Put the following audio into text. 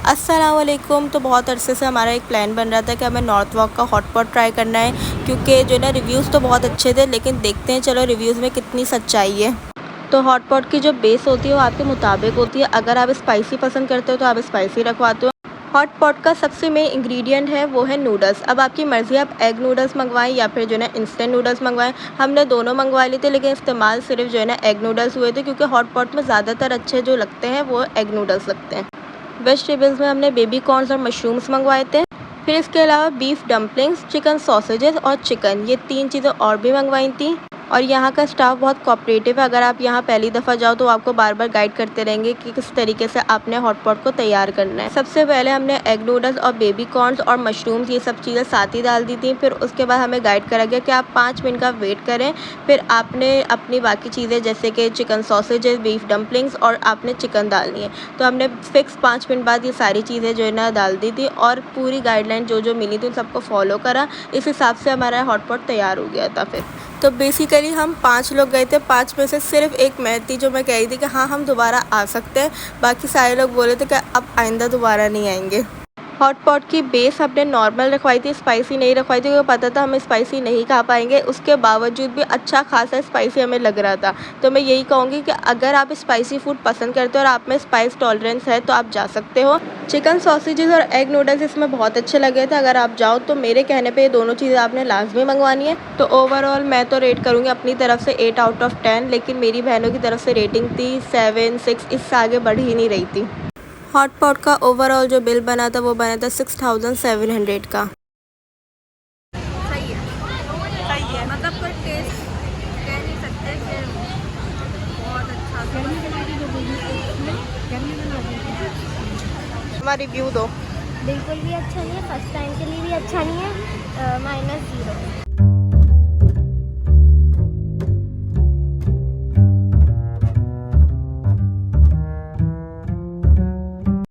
अस्सलाम वालेकुम। तो बहुत अरसे से हमारा एक प्लान बन रहा था कि हमें नॉर्थ वॉक का हॉट पॉट ट्राई करना है, क्योंकि जो है ना रिव्यूज़ तो बहुत अच्छे थे, लेकिन देखते हैं चलो रिव्यूज़ में कितनी सच्चाई है। तो हॉट पॉट की जो बेस होती है वो आपके मुताबिक होती है। अगर आप स्पाइसी पसंद करते हो तो आप स्पाइसी रखवाते हो। हॉट पॉट का सबसे मेन इंग्रेडिएंट है वो है नूडल्स। अब आपकी मर्ज़ी, आप एग नूडल्स मंगवाएं या फिर जो है ना इंस्टेंट नूडल्स मंगवाएं। हमने दोनों मंगवा लिए थे, लेकिन इस्तेमाल सिर्फ जो है ना एग नूडल्स हुए थे, क्योंकि हॉट पॉट में ज़्यादातर अच्छे जो लगते हैं वो एग नूडल्स लगते हैं। वेजिटेबल्स में हमने बेबी कॉर्न्स और मशरूम्स मंगवाए थे। फिर इसके अलावा बीफ डम्पलिंग्स, चिकन सॉसेजेस और चिकन, ये 3 चीज़ें और भी मंगवाई थी। और यहाँ का स्टाफ बहुत कोऑपरेटिव है। अगर आप यहाँ पहली दफ़ा जाओ तो आपको बार बार गाइड करते रहेंगे कि किस तरीके से आपने हॉट पॉट को तैयार करना है। सबसे पहले हमने एग नूडल्स और बेबी कॉर्न्स और मशरूम्स, ये सब चीज़ें साथ ही डाल दी थी। फिर उसके बाद हमें गाइड करा गया कि आप 5 मिनट का वेट करें। फिर आपने अपनी बाकी चीज़ें जैसे कि चिकन सॉसेजेस, बीफ डम्पलिंग्स और आपने चिकन डालनी है। तो हमने फिक्स 5 मिनट बाद ये सारी चीज़ें जो है ना डाल दी थी, और पूरी गाइडलाइन जो जो मिली थी उन सबको फॉलो करा। इस हिसाब से हमारा हॉट पॉट तैयार हो गया था। फिर तो बेसिकली हम 5 लोग गए थे। 5 में से सिर्फ एक मैं थी जो मैं कह रही थी कि हाँ हम दोबारा आ सकते हैं। बाकी सारे लोग बोले थे कि अब आइंदा दोबारा नहीं आएंगे। हॉट पॉट की बेस हमने नॉर्मल रखवाई थी, स्पाइसी नहीं रखवाई थी, क्योंकि पता था हम स्पाइसी नहीं खा पाएंगे। उसके बावजूद भी अच्छा खासा स्पाइसी हमें लग रहा था। तो मैं यही कहूँगी कि अगर आप स्पाइसी फूड पसंद करते हो और आप में स्पाइस टॉलरेंस है तो आप जा सकते हो। चिकन सॉसेजेस और एग नूडल्स इसमें बहुत अच्छे लगे थे। अगर आप जाओ तो मेरे कहने पे ये दोनों चीज़ें आपने लाजमी मंगवानी है। तो ओवरऑल मैं तो रेट करूँगी अपनी तरफ से 8 आउट ऑफ 10, लेकिन मेरी बहनों की तरफ से रेटिंग थी 7, 6, इससे आगे बढ़ ही नहीं रही थी। हॉट पॉट का ओवरऑल जो बिल बना था वो बना था 6700 का। सही है। सही है। मतलब कोई टेस्ट कह नहीं सकते कि बहुत अच्छा हमारा रिव्यू दो। बिल्कुल भी अच्छा नहीं है, फर्स्ट टाइम के लिए भी अच्छा नहीं है, -0।